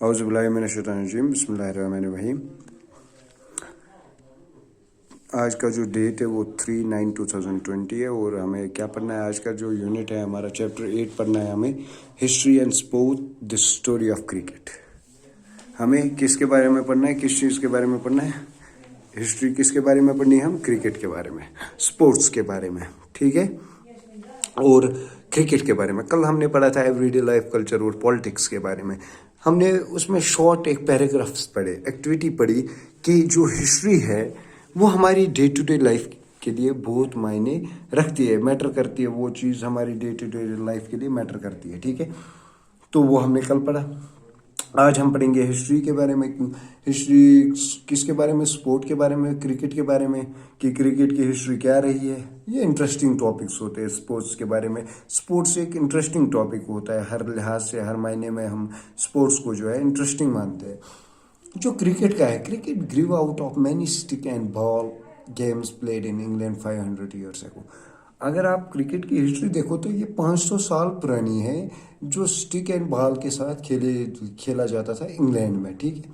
औज़ुबिल्लाहिमिनश्शैतानिर्रजीम बिस्मिल्लाहिर्रहमानिर्रहीम। आज का जो डेट है वो 3/9/2020 है और हमें क्या पढ़ना है। आज का जो यूनिट है हमारा चैप्टर 8 पढ़ना है हमें, history and sport the story of cricket. हमें किसके बारे में पढ़ना है, किस चीज़ के बारे में पढ़ना है। हिस्ट्री किसके बारे में पढ़नी है, हम क्रिकेट के बारे में, स्पोर्ट्स के बारे में, ठीक है। और क्रिकेट के बारे में कल हमने पढ़ा था एवरीडे लाइफ, कल्चर और पॉलिटिक्स के बारे में। हमने उसमें शॉर्ट एक पैराग्राफ्स पढ़े, एक्टिविटी पढ़ी कि जो हिस्ट्री है वो हमारी डे टू डे लाइफ के लिए बहुत मायने रखती है, मैटर करती है। वो चीज़ हमारी डे टू डे लाइफ के लिए मैटर करती है, ठीक है। तो वो हमने कल पढ़ा। आज हम पढ़ेंगे हिस्ट्री के बारे में। हिस्ट्री किसके बारे में, स्पोर्ट के बारे में, क्रिकेट के बारे में, कि क्रिकेट की हिस्ट्री क्या रही है। ये इंटरेस्टिंग टॉपिक्स होते हैं स्पोर्ट्स के बारे में। स्पोर्ट्स एक इंटरेस्टिंग टॉपिक होता है, हर लिहाज से, हर मायने में हम स्पोर्ट्स को जो है इंटरेस्टिंग मानते हैं। जो क्रिकेट का है, cricket grew out of many stick and ball games played in England 500 years ago. अगर आप क्रिकेट की हिस्ट्री देखो तो ये 500 साल पुरानी है, जो स्टिक एंड बॉल के साथ खेला जाता था इंग्लैंड में, ठीक है।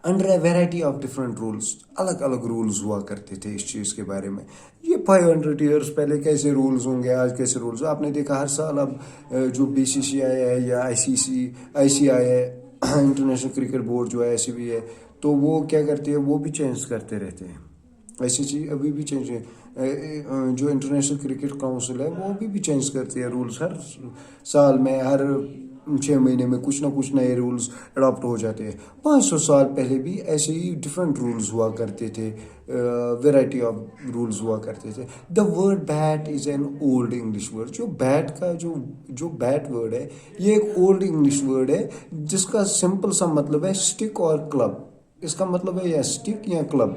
Under a variety of different rules, अलग अलग रूल्स हुआ करते थे इस चीज़ के बारे में। ये 500 ईयर्स पहले कैसे रूल्स होंगे, आज कैसे रूल्स। आपने देखा हर साल अब जो BCCI है या ICI है, इंटरनेशनल क्रिकेट बोर्ड जो है, ऐसी भी है, तो वो क्या करती है, वो भी चेंज करते रहते हैं। ऐसी चीज़ अभी भी चेंज है। जो इंटरनेशनल क्रिकेट काउंसिल है वो अभी भी चेंज करती है रूल्स। हर साल में, हर 6 महीने में कुछ ना कुछ नए रूल्स अडॉप्ट हो जाते हैं। 500 साल पहले भी ऐसे ही डिफरेंट रूल्स हुआ करते थे, वेराइटी ऑफ रूल्स हुआ करते थे। The word bat is an old English word. जो बैट का जो बैट वर्ड है, ये एक ओल्ड इंग्लिश वर्ड है जिसका सिंपल सा मतलब है स्टिक और क्लब। इसका मतलब है या स्टिक या club.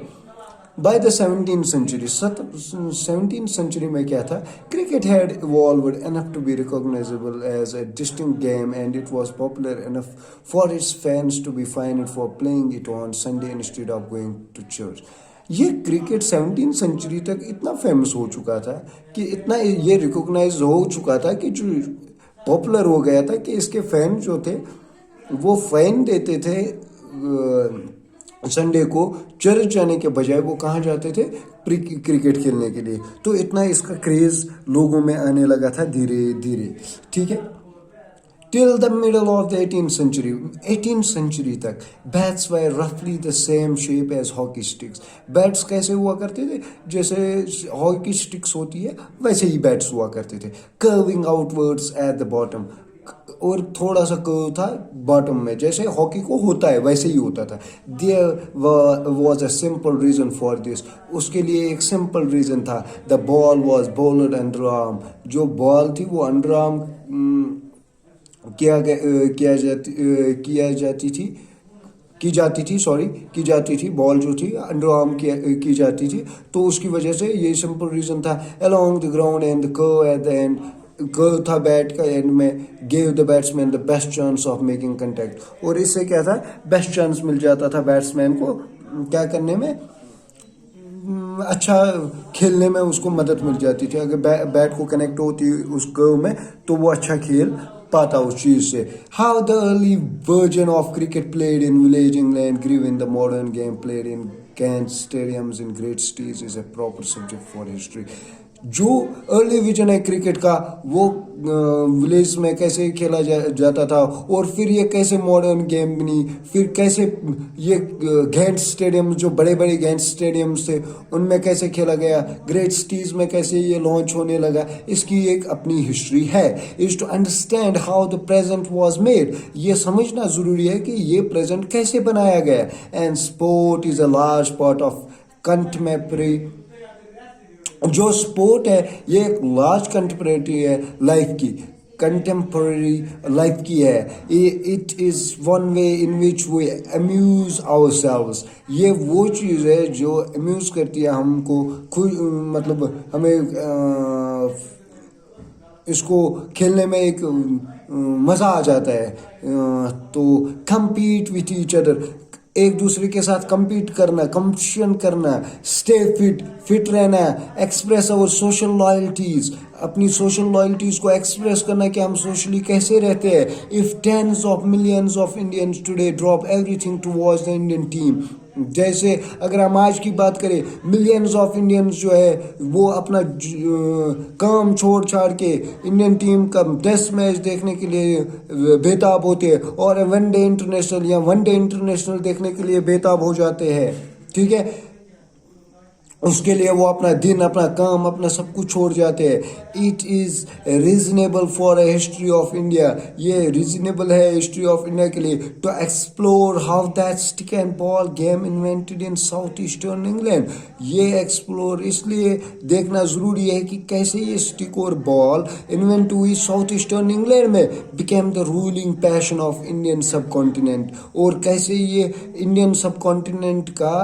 By the 17th century, 17th century में क्या था, cricket had evolved enough to be recognisable as a distinct game and it was popular enough for its fans to be fined for playing it on Sunday instead of going to church. ये cricket 17th century तक इतना famous हो चुका था कि इतना ये recognise हो चुका था कि जो पॉपुलर हो गया था कि इसके फैन जो थे वो फाइन देते थे संडे को चर्च जाने के बजाय वो कहाँ जाते थे, क्रिकेट खेलने के लिए। तो इतना इसका क्रेज लोगों में आने लगा था धीरे धीरे, ठीक है। Till the middle of the 18th century, 18th century तक बैट्स वर रफली the same shape as hockey sticks. Bats कैसे हुआ करते थे, जैसे हॉकी स्टिक्स होती है वैसे ही बैट्स हुआ करते थे। Curving outwards at the bottom, और थोड़ा सा कर्व था बॉटम में, जैसे हॉकी को होता है वैसे ही होता था। There was a simple reason for this, उसके लिए एक सिंपल रीजन था। The ball was bowled under arm. जो बॉल थी वो अंडर आर्म की जाती थी। बॉल जो थी अंडर आर्म की जाती थी, तो उसकी वजह से ये सिंपल रीजन था। Along the ground and the curve at the end, curve था बैट का एंड में, gave the batsman the best chance of making contact. और इससे क्या था, बेस्ट चांस मिल जाता था बैट्समैन को क्या करने में, अच्छा खेलने में उसको मदद मिल जाती थी। अगर बैट को कनेक्ट होती उस कर्व में तो वो अच्छा खेल पाता उस चीज से। How the early version of cricket played in village England grew in the modern game played in giant stadiums in great cities is a proper subject for history. जो अर्ली विजन है क्रिकेट का, वो village में कैसे खेला जाता था, और फिर ये कैसे मॉडर्न गेम बनी, फिर कैसे ये गेंट स्टेडियम, जो बड़े बड़े गेंट स्टेडियम्स थे उनमें कैसे खेला गया, ग्रेट सिटीज में कैसे ये लॉन्च होने लगा, इसकी एक अपनी हिस्ट्री है। Is to understand how the present was made, ये समझना जरूरी है कि ये प्रेजेंट कैसे बनाया गया। And sport is a large part of contemporary, जो स्पोर्ट है ये एक लार्ज कंटेम्परेरी है लाइफ की, कंटेम्परेरी लाइफ की है। It is one way in which we amuse ourselves. ये वो चीज़ है जो अम्यूज करती है हमको, खुद मतलब हमें इसको खेलने में एक मज़ा आ जाता है। तो कम्पीट विथ ईच अदर, एक दूसरे के साथ compete करना, competition करना, stay fit रहना, express our social loyalties, अपनी social loyalties को express करना कि हम socially कैसे रहते हैं. If tens of millions of Indians today drop everything to watch the Indian team, जैसे अगर हम आज की बात करें, मिलियंस ऑफ इंडियंस जो है वो अपना काम छोड़ छाड़ के इंडियन टीम का टेस्ट मैच देखने के लिए बेताब होते हैं और वनडे इंटरनेशनल देखने के लिए बेताब हो जाते हैं. ठीक है, उसके लिए वो अपना दिन, अपना काम, अपना सब कुछ छोड़ जाते हैं. It is reasonable for a history of India, ये रीजनेबल है हिस्ट्री ऑफ इंडिया के लिए, to explore how that stick and ball game invented in south eastern England. ये एक्सप्लोर इसलिए देखना ज़रूरी है कि कैसे ये स्टिक और बॉल इन्वेंट हुई साउथ ईस्टर्न इंग्लैंड में, became the ruling passion of Indian subcontinent, और कैसे ये इंडियन सब कॉन्टिनेंट का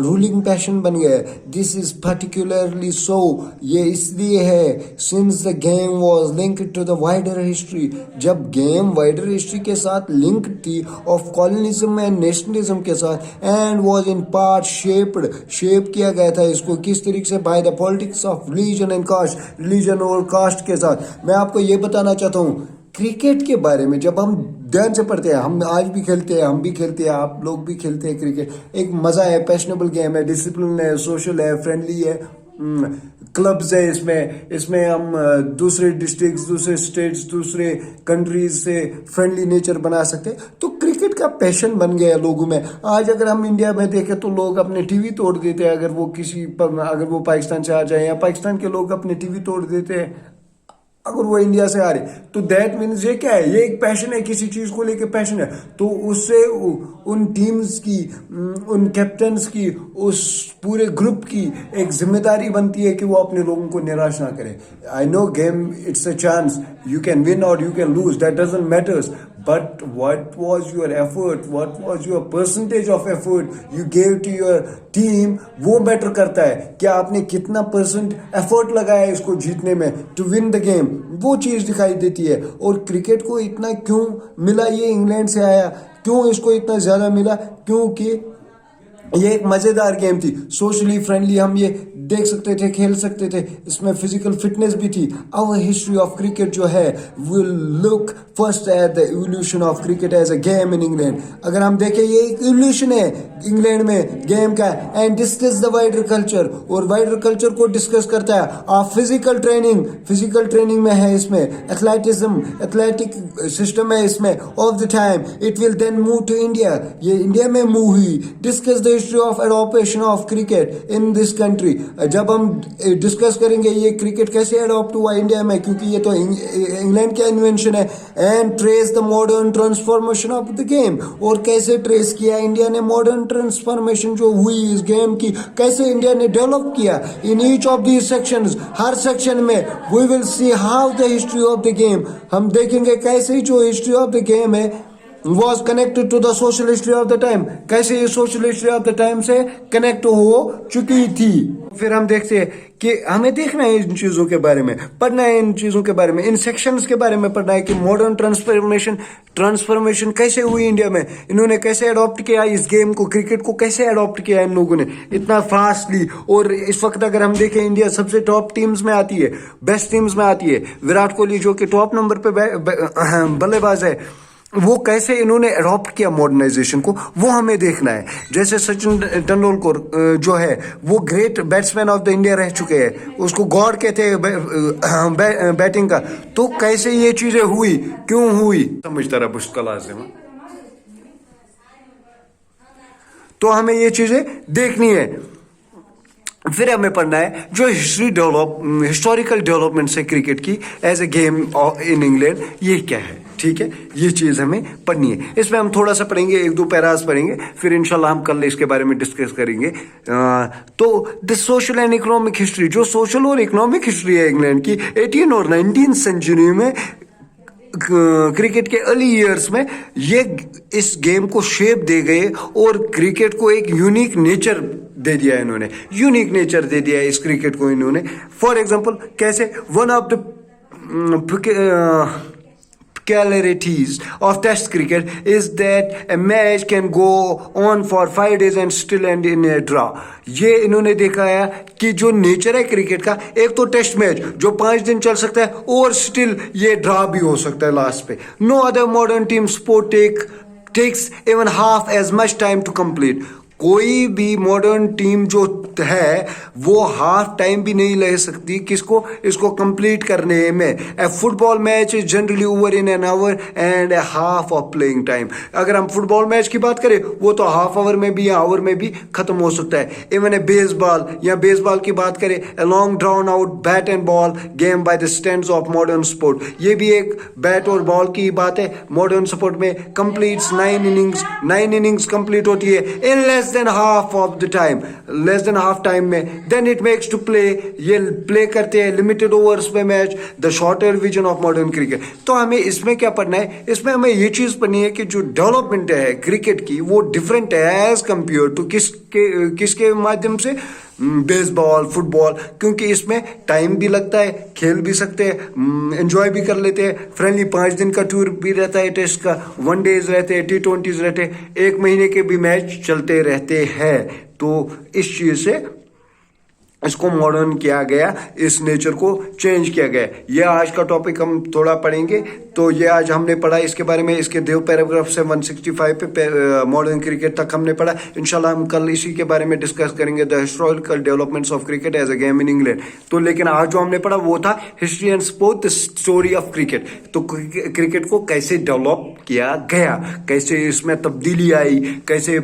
रूलिंग पैशन बन गया. दिस इज पर्टिकुलरली सो, ये इसलिए है since the game was linked to the wider history, जब गेम वाइडर हिस्ट्री के साथ लिंक थी ऑफ कॉलोनिज्म एंड नेशनलिज्म के साथ, and was in part shape किया गया था इसको किस तरीके से, by the politics of religion and caste, religion और कास्ट के साथ. मैं आपको ये बताना चाहता हूँ क्रिकेट के बारे में, जब हम ध्यान से पढ़ते हैं, हम आज भी खेलते हैं, हम भी खेलते हैं, आप लोग भी खेलते हैं क्रिकेट. एक मज़ा है, पैशनेबल गेम है, डिसिप्लिन है, सोशल है, फ्रेंडली है, क्लब्स है इसमें हम दूसरे डिस्ट्रिक्ट्स, दूसरे स्टेट्स, दूसरे कंट्रीज से फ्रेंडली नेचर बना सकते हैं. तो क्रिकेट का पैशन बन गया लोगों में. आज अगर हम इंडिया में देखें तो लोग अपने टीवी तोड़ देते हैं अगर वो पाकिस्तान से आ जाए, या पाकिस्तान के लोग अपने टीवी तोड़ देते हैं अगर वो इंडिया से आ रहे. तो दैट मीन्स ये क्या है, ये एक पैशन है, किसी चीज को लेके पैशन है. तो उससे उन टीम्स की, उन कैप्टन्स की, उस पूरे ग्रुप की एक जिम्मेदारी बनती है कि वो अपने लोगों को निराश ना करे. I know game it's a chance, you can win और you can lose, that doesn't matters, but what was your effort, what was your percentage of effort you gave to your team, वो matter करता है. क्या आपने कितना percent effort लगाया इसको जीतने में, टू विन द गेम, वो चीज़ दिखाई देती है. और क्रिकेट को इतना क्यों मिला, ये इंग्लैंड से आया, क्यों इसको इतना ज़्यादा मिला, क्योंकि ये एक मज़ेदार गेम थी, सोशली फ्रेंडली, हम ये देख सकते थे, खेल सकते थे, इसमें फिजिकल फिटनेस भी थी. आवर हिस्ट्री ऑफ क्रिकेट जो है will look first at the evolution of cricket as a game in England. अगर हम देखें ये एक इवोल्यूशन है इंग्लैंड में गेम का, and discuss the wider culture, और वाइडर कल्चर को डिस्कस करता है. आप फिजिकल ट्रेनिंग में है, इसमें एथलेटिक सिस्टम है इसमें of the time. It will then move to India, ये इंडिया में मूव हुई. Discuss the history of adoption of cricket in this country, जब हम डिस्कस करेंगे ये क्रिकेट कैसे अडॉप्ट हुआ इंडिया में, क्योंकि ये तो इंग्लैंड का इन्वेंशन है. And trace the modern transformation of the game, और कैसे ट्रेस किया इंडिया ने मॉडर्न ट्रांसफॉर्मेशन जो हुई इस गेम की, कैसे इंडिया ने डेवलप किया. In each of these sections, हर सेक्शन में we will see how the history of the game, हम देखेंगे कैसे जो हिस्ट्री ऑफ द गेम है was connected to the social history of the time, कैसे ये social history of the time से कनेक्ट हो चुकी थी. फिर हम देखते हैं कि हमें देखना है इन चीज़ों के बारे में, पढ़ना है इन चीज़ों के बारे में, इन सेक्शंस के बारे में पढ़ना है कि मॉडर्न ट्रांसफॉर्मेशन कैसे हुई इंडिया में, इन्होंने कैसे अडॉप्ट किया इस गेम को, क्रिकेट को कैसे अडॉप्ट किया इन लोगों ने इतना फास्टली. और इस वक्त अगर हम देखें इंडिया सबसे टॉप टीम्स में आती है, बेस्ट टीम्स में आती है. विराट कोहली जो कि टॉप नंबर पे बल्लेबाज है, वो कैसे इन्होंने अडॉप्ट किया मॉडर्नाइजेशन को, वो हमें देखना है. जैसे सचिन तेंदुलकर जो है वो great batsman of the India रह चुके हैं, उसको गॉड कहते हैं बैटिंग का. तो कैसे ये चीजें हुई, क्यों हुई, समझता रहा मुश्किल लाजिम. तो हमें ये चीजें देखनी है. फिर हमें पढ़ना है जो हिस्टोरिकल डेवलपमेंट्स है क्रिकेट की as a game in England, ये क्या है. ठीक है, ये चीज़ हमें पढ़नी है. इसमें हम थोड़ा सा पढ़ेंगे, एक दो पैरास पढ़ेंगे, फिर इंशाल्लाह हम कल इसके बारे में डिस्कस करेंगे. तो the social and economic history, जो सोशल और इकोनॉमिक हिस्ट्री है इंग्लैंड की 18 और 19 सेंचुरी में, क्रिकेट के अर्ली ईयर्स में ये इस गेम को शेप दे गए और क्रिकेट को एक यूनिक नेचर दे दिया इन्होंने, यूनिक नेचर दे दिया इस क्रिकेट को इन्होंने. फॉर एग्जांपल कैसे, one of the peculiarities of test cricket is that a match can go on for 5 days and still end in a draw. ये इन्होंने देखा है कि जो नेचर है क्रिकेट का, एक तो टेस्ट मैच जो 5 दिन चल सकता है और स्टिल ये ड्रा भी हो सकता है लास्ट पे. No other modern team sport takes even half as much time to complete. कोई भी मॉडर्न टीम जो है वो हाफ टाइम भी नहीं ले सकती किसको, इसको कंप्लीट करने में. A football match is generally over in an hour and a half of playing time. अगर हम फुटबॉल मैच की बात करें वो तो हाफ आवर में भी या आवर में भी खत्म हो सकता है. इवन ए बेसबॉल या बेसबॉल की बात करें, a long drawn out bat and ball game by the standards of modern sport. ये भी एक बैट और बॉल की बात है. मॉडर्न स्पोर्ट में कंप्लीट्स 9 इनिंग्स कंप्लीट होती है in less than half of the time, less than half time में. Then it makes to play, ये प्ले करते हैं लिमिटेड ओवर्स में match, the shorter vision of modern cricket. तो हमें इसमें क्या पढ़ना है, इसमें हमें ये चीज पढ़नी है कि जो डेवलपमेंट है क्रिकेट की वो डिफरेंट है एज कंपेयर टू किसके माध्यम से, बेसबॉल, फुटबॉल. क्योंकि इसमें टाइम भी लगता है, खेल भी सकते हैं, एंजॉय भी कर लेते हैं. फ्रेंडली 5 दिन का टूर भी रहता है टेस्ट का, 1 डेज रहते हैं, T20s रहते हैं, 1 महीने के भी मैच चलते रहते हैं. तो इस चीज से इसको मॉडर्न किया गया, इस नेचर को चेंज किया गया. ये आज का टॉपिक हम थोड़ा पढ़ेंगे. तो ये आज हमने पढ़ा इसके बारे में, इसके देव पैराग्राफ से 165 पे मॉडर्न क्रिकेट तक हमने पढ़ा. इंशाल्लाह हम कल इसी के बारे में डिस्कस करेंगे, the historical developments of cricket as a game in England. तो लेकिन आज जो हमने पढ़ा वो था history and sport, the story of cricket. तो क्रिकेट को कैसे डेवलप किया गया, कैसे इसमें तब्दीली आई, कैसे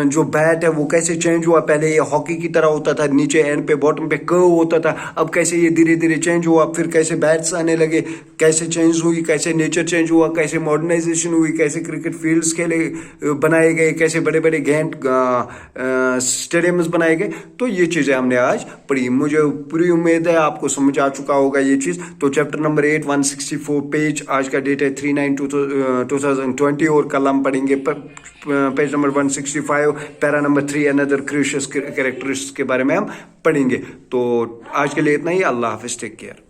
जो बैट है वो कैसे चेंज हुआ. पहले ये हॉकी की तरह होता था, नीचे एंड पे बॉटम पे कर्व होता था. अब कैसे ये धीरे धीरे चेंज हुआ, फिर कैसे बैट्स आने लगे, कैसे चेंज हुई, कैसे नेचर चेंज हुआ, कैसे मॉडर्नाइजेशन हुई, कैसे क्रिकेट फील्ड्स के लिए बनाए गए, कैसे बड़े बड़े गेंद स्टेडियम्स बनाए गए. तो ये चीजें हमने आज पढ़ी. मुझे पूरी उम्मीद है आपको समझ आ चुका होगा ये चीज. तो चैप्टर नंबर 8 164 पेज, आज का डेट है 3/9/2020 और कल हम पढ़ेंगे page number 165 para number 3 another crucial characteristics के बारे में हम पढ़ेंगे. तो आज के लिए इतना ही. अल्लाह हाफिज, टेक केयर.